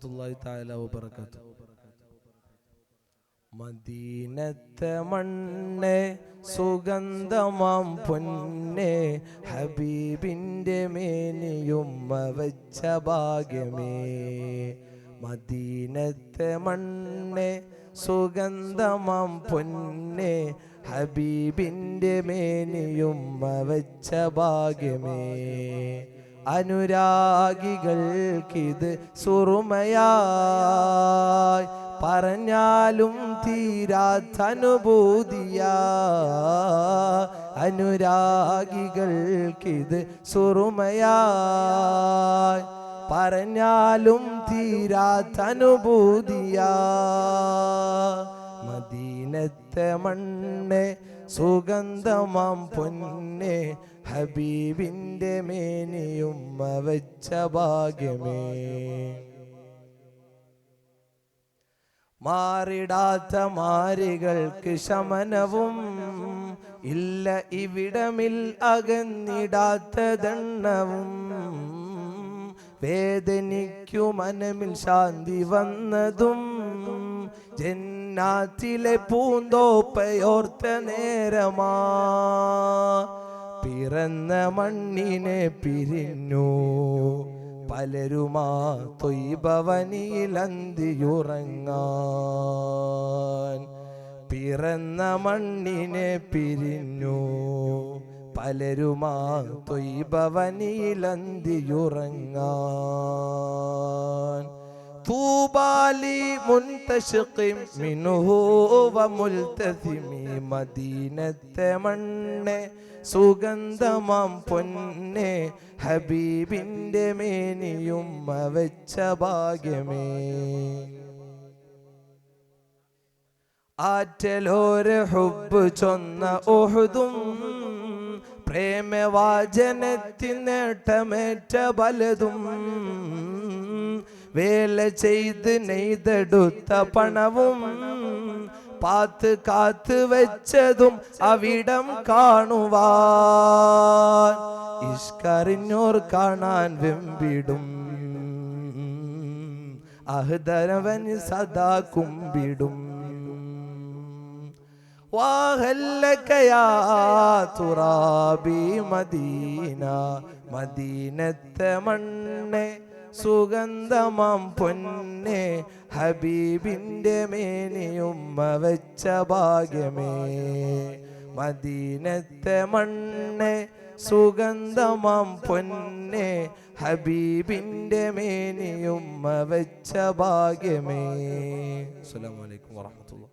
വറഹ്മത്തുള്ളാഹി തആല വബറകാതുഹു. മദീനത്തെ മണ്ണേ സുഗന്ധമാം പൊന്നേ, ഹബീബിന്റെ മേനിയുമ്മ വെച്ച ഭാഗ്യമേ. മദീനത്തെ മണ്ണേ സുഗന്ധമാം പൊന്നേ, ഹബീബിന്റെ മേനിയുമ്മ വെച്ച ഭാഗ്യമേ. അനുരാഗികൾക്കിത് സുറുമയായി, പറഞ്ഞാലും തീരാത്ത അനുഭൂതിയാ. അനുരാഗികൾക്കിത് സുറുമയായി, പറഞ്ഞാലും തീരാത്ത അനുഭൂതിയാ. മദീനത്തെ മണ്ണേ സുഗന്ധമാം പൊന്നേ, ഹബീബിന്റെ മേനിയുമ്മ വെച്ച ഭാഗ്യമേ. മാറിടാത്ത മാരികൾക്ക് ശമനവും ഇല്ല ഇവിടമിൽ, അകന്നിടാത്ത ദണ്ണവും. വേദനിക്കു മനമിൽ ശാന്തി വന്നതും, ജന്നാത്തിലെ പൂന്തോപ്പയോർത്ത നേരമാ. പിറന്ന മണ്ണിനെ പിരിഞ്ഞു പലരുമാ തൊയ്ബവനിയിലന്തിയുറങ്ങാൻ. പിറന്ന മണ്ണിനെ പിരിഞ്ഞു പലരുമാ തൊയ്ബവനിയിലന്തിയുറങ്ങാൻ. തൂബാലി മുൻതശിഖിം മിൻഹു വമുൽതസിമി. മദീനത്തെ മണ്ണേ സുഗന്ധമാം പൊന്നേ, ഹബീബിന്റെ മേനിയുമ്മ വെച്ച ഭാഗ്യമേ. ആറ്റലോര ഹുബ്ബ് ചൊന്ന ഉഹുദും, പ്രേമവാചനത്തിൻ നേട്ടമേറ്റ പലതും. വേല ചെയ്ത് നെയ്തെടുത്ത പണവും, പാത്ത് കാത്ത് വെച്ചതും അവിടം കാണുവാൻ. ഇഷ്കറിഞ്ഞോർ കാണാൻ വെമ്പിടും, അഹ്ദരവൻ സദാ കുമ്പിടും. വാഹല്ലകയാ തുറാബി മദീന. മദീനത്തെ മണ്ണേ സുഗന്ധമാം പൊന്നേ, ഹബീബിന്റെ മേനിയുമ്മ വെച്ച ഭാഗ്യമേ. മദീനത്തെ മണ്ണേ സുഗന്ധമാം പൊന്നേ, ഹബീബിന്റെ മേനിയുമ്മ വെച്ച ഭാഗ്യമേ. അസ്സലാമു അലൈക്കും വറഹ്മത്തുള്ളാഹി.